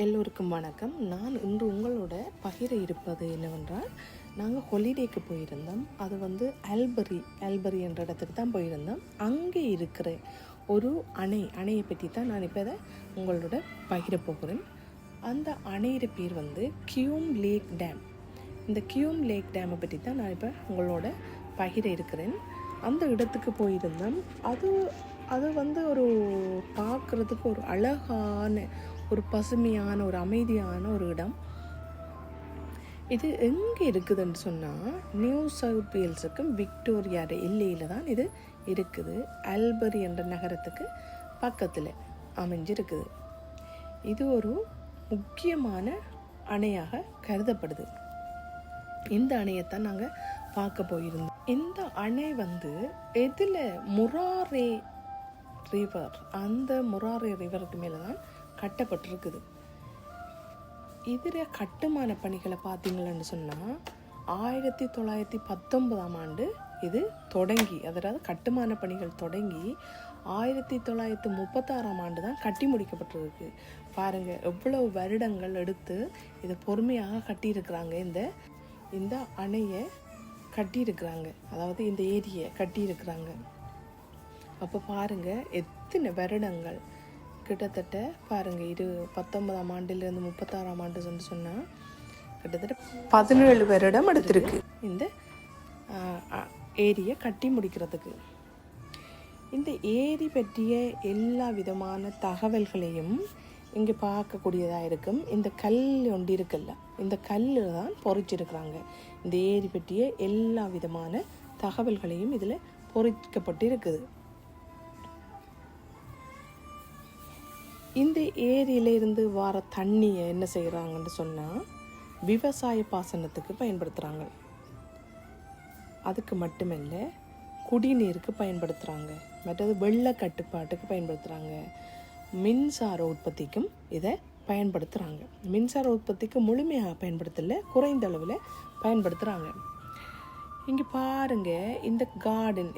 எல்லோருக்கும் வணக்கம். நான் இன்று உங்களோட பகிர இருப்பது என்னவென்றால், நாங்கள் ஹாலிடேக்கு போயிருந்தோம். அது ஆல்பரி என்ற இடத்துக்கு தான் போயிருந்தோம். அங்கே இருக்கிற ஒரு அணையை பற்றி தான் நான் இப்போ உங்களோட பகிர போகிறேன். அந்த அணையிற பேர் கியூம் லேக் டேம். இந்த கியூம் லேக் டேமை பற்றி தான் நான் இப்போ உங்களோட பகிர இருக்கிறேன். அந்த இடத்துக்கு போயிருந்தோம். அது ஒரு பார்க்குறதுக்கு ஒரு அழகான, ஒரு பசுமையான, ஒரு அமைதியான ஒரு இடம். இது எங்கே இருக்குதுன்னு சொன்னால், நியூ சவுத் வேல்ஸுக்கும் விக்டோரியா எல்லையில் தான் இது இருக்குது. ஆல்பரி என்ற நகரத்துக்கு பக்கத்தில் அமைஞ்சிருக்குது. இது ஒரு முக்கியமான அணையாக கருதப்படுது. இந்த அணையைத்தான் நாங்கள் பார்க்க போயிருந்தோம். இந்த அணை எதில் முராரே ரிவர், அந்த முராரே ரிவருக்கு மேலே தான் கட்டப்பட்டிருக்குது. இதில் கட்டுமான பணிகளை பார்த்தீங்கன்னு சொன்னால் 1919ஆம் ஆண்டு இது தொடங்கி, அதாவது கட்டுமான பணிகள் தொடங்கி 1936ஆம் ஆண்டு தான் கட்டி முடிக்கப்பட்டிருக்கு. பாருங்கள், எவ்வளவு வருடங்கள் எடுத்து இதை பொறுமையாக கட்டியிருக்கிறாங்க. இந்த அணையை கட்டியிருக்கிறாங்க, அதாவது இந்த ஏரியை கட்டியிருக்கிறாங்க. அப்போ பாருங்கள், எத்தனை வருடங்கள், கிட்டத்தட்ட பாருங்கள், 19ஆம் ஆண்டிலிருந்து 36ஆம் ஆண்டு சொன்னால் கிட்டத்தட்ட 17 வருடம் எடுத்திருக்கு இந்த ஏரியை கட்டி முடிக்கிறதுக்கு. இந்த ஏரி பற்றிய எல்லா விதமான தகவல்களையும் இங்கே பார்க்கக்கூடியதாக இருக்கும். இந்த கல் ஒன்று இருக்குல்ல, இந்த கல்லில் தான் பொறிச்சிருக்கிறாங்க. இந்த ஏரி பற்றிய எல்லா விதமான தகவல்களையும் இதில் பொறிக்கப்பட்டு இருக்குது. இந்த ஏரியிலிருந்து வர தண்ணியை என்ன செய்கிறாங்கன்னு சொன்னால், விவசாய பாசனத்துக்கு பயன்படுத்துகிறாங்க. அதுக்கு மட்டுமல்ல, குடிநீருக்கு பயன்படுத்துகிறாங்க, மற்றது வெள்ள கட்டுப்பாட்டுக்கு பயன்படுத்துகிறாங்க, மின்சார உற்பத்திக்கும் இதை பயன்படுத்துகிறாங்க. மின்சார உற்பத்திக்கு முழுமையாக பயன்படுத்தல, குறைந்த அளவில் பயன்படுத்துகிறாங்க. இங்கே பாருங்கள், இந்த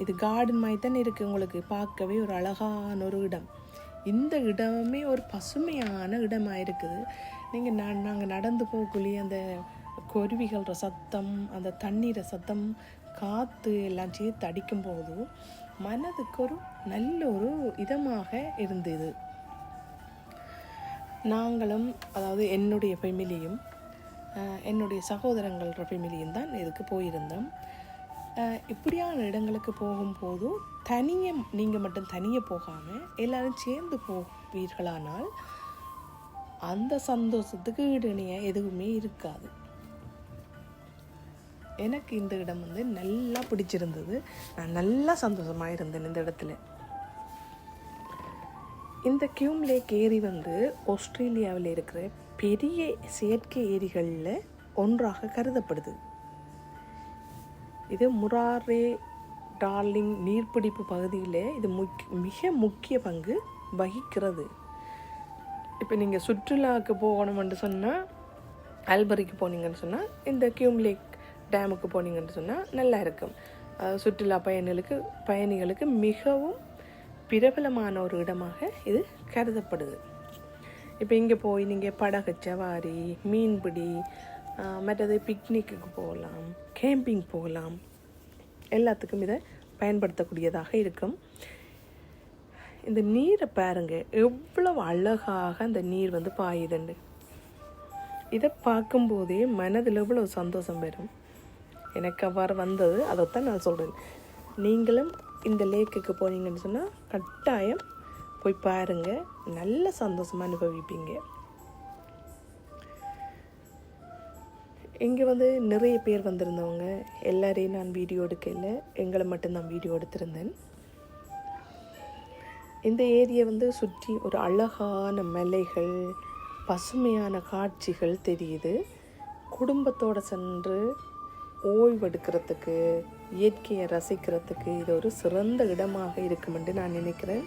இது கார்டன் மாதிரி தானே இருக்குது. உங்களுக்கு பார்க்கவே ஒரு அழகான ஒரு இடம். இந்த இடமே ஒரு பசுமையான இடமாக இருக்குது. நாங்கள் நடந்து போகக்கூடிய அந்த குருவிகள சத்தம், அந்த தண்ணீரை சத்தம், காற்று எல்லாம் சேர்த்து அடிக்கும்போது மனதுக்கு ஒரு நல்ல ஒரு இதமாக இருந்தது. நாங்களும், அதாவது என்னுடைய ஃபேமிலியும் என்னுடைய சகோதரங்களோட ஃபேமிலியும் தான் இதுக்கு போயிருந்தோம். இப்படியான இடங்களுக்கு போகும்போது நீங்கள் மட்டும் தனியாக போகாமல் எல்லாரும் சேர்ந்து போவீர்களானால் அந்த சந்தோஷத்துக்கு ஈடுணையாக எதுவுமே இருக்காது. எனக்கு இந்த இடம் நல்லா பிடிச்சிருந்தது. நான் நல்லா சந்தோஷமாக இருந்தேன் இந்த இடத்துல. இந்த கியூம் லேக் ஏரி ஆஸ்திரேலியாவில் இருக்கிற பெரிய செயற்கை ஏரிகளில் ஒன்றாக கருதப்படுது. இது முராரே டார்லிங் நீர்பிடிப்பு பகுதியில் இது மிக முக்கிய பங்கு வகிக்கிறது. இப்போ நீங்கள் சுற்றுலாவுக்கு போகணுமென்று சொன்னால், ஆல்பரிக்கு போனீங்கன்னு சொன்னால், இந்த கியூம் லேக் டேமுக்கு போனீங்கன்னு சொன்னால் நல்லா இருக்கும். சுற்றுலா பயணிகளுக்கு மிகவும் பிரபலமான ஒரு இடமாக இது கருதப்படுது. இப்போ இங்கே போய் நீங்கள் படகு சவாரி, மீன்பிடி, மற்றது பிக்னிக்கு போகலாம், கேம்பிங் போகலாம், எல்லாத்துக்கும் இதை பயன்படுத்தக்கூடியதாக இருக்கும். இந்த நீரை பாருங்க, எவ்வளவு அழகாக அந்த நீர் பாயுதுண்டு. இதை பார்க்கும்போதே மனதில் எவ்வளவு சந்தோஷம் வரும். எனக்கு அவ்வாறு வந்தது, அதைத்தான் நான் சொல்கிறேன். நீங்களும் இந்த லேக்குக்கு போனீங்கன்னு சொன்னால் கட்டாயம் போய் பாருங்கள், நல்ல சந்தோஷமாக அனுபவிப்பீங்க. இங்கே நிறைய பேர் வந்திருந்தவங்க. எல்லாரையும் நான் வீடியோ எடுக்கல, எங்களை மட்டும்தான் வீடியோ எடுத்திருந்தேன். இந்த ஏரியை சுற்றி ஒரு அழகான மலைகள், பசுமையான காட்சிகள் தெரியுது. குடும்பத்தோடு சென்று ஓய்வெடுக்கிறதுக்கு, இயற்கையை ரசிக்கிறதுக்கு இது ஒரு சிறந்த இடமாக இருக்கும் என்று நான் நினைக்கிறேன்.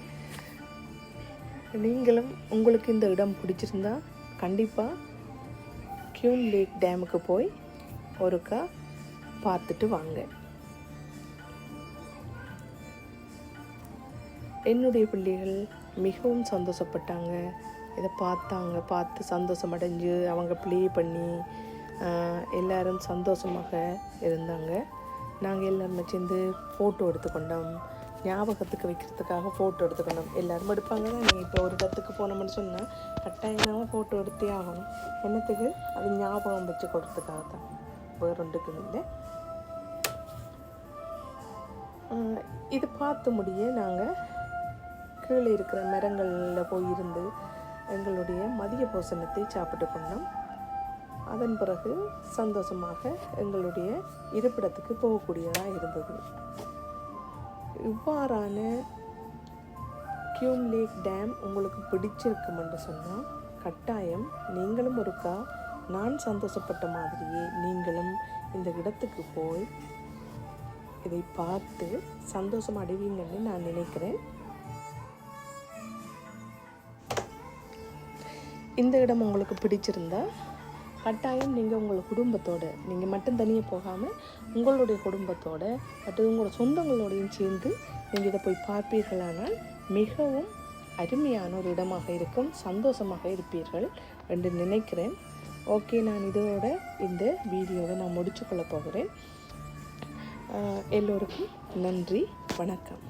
நீங்களும், உங்களுக்கு இந்த இடம் பிடிச்சிருந்தா கண்டிப்பாக கியூம் லேக் டேமுக்கு போய் ஒருக்கா பார்த்துட்டு வாங்க. என்னுடைய பிள்ளைகள் மிகவும் சந்தோஷப்பட்டாங்க. இதை பார்த்து சந்தோஷம் அடைஞ்சு அவங்க ப்ளே பண்ணி எல்லோரும் சந்தோஷமாக இருந்தாங்க. நாங்கள் எல்லோருமே சேர்ந்து ஃபோட்டோ எடுத்துக்கொண்டோம். ஞாபகத்துக்கு வைக்கிறதுக்காக ஃபோட்டோ எடுத்துக்கணும். எல்லோரும் எடுப்பாங்க தான். நீங்கள் இப்போ ஒரு இடத்துக்கு போனோம்னு சொன்னால் கட்டாயமாக ஃபோட்டோ எடுத்தே ஆகணும். என்னத்துக்கு? அது ஞாபகம் வச்சு கொடுறதுக்காக தான், வேறொன்றுக்கும் இல்லை. இது பார்த்து முடிய நாங்கள் கீழே இருக்கிற மரங்களில் போயிருந்து எங்களுடைய மதிய போசனத்தை சாப்பிட்டு கொண்டோம். அதன் பிறகு சந்தோஷமாக எங்களுடைய இருப்பிடத்துக்கு போகக்கூடியதாக இருந்தது. இவ்வாறான கியூம் லேக் டேம் உங்களுக்கு பிடிச்சிருக்கும் என்று சொன்னால் கட்டாயம் நீங்களும் ஒருக்கா நான் சந்தோஷப்பட்ட மாதிரியே நீங்களும் இந்த இடத்துக்கு போய் இதை பார்த்து சந்தோஷம் அடைவீங்கன்னு நான் நினைக்கிறேன். இந்த இடம் உங்களுக்கு பிடிச்சிருந்தா கட்டாயம் நீங்கள் உங்கள் குடும்பத்தோடு, நீங்கள் மட்டும் தனியாக போகாமல் உங்களுடைய குடும்பத்தோடு மற்றும் உங்களோட சொந்தங்களோடையும் சேர்ந்து நீங்கள் இதை போய் பார்ப்பீர்களானால் மிகவும் அருமையான ஒரு இடமாக இருக்கும், சந்தோஷமாக இருப்பீர்கள் என்று நினைக்கிறேன். ஓகே, நான் இதோட இந்த வீடியோவை நான் முடிச்சுக்கொள்ள போகிறேன். எல்லோருக்கும் நன்றி, வணக்கம்.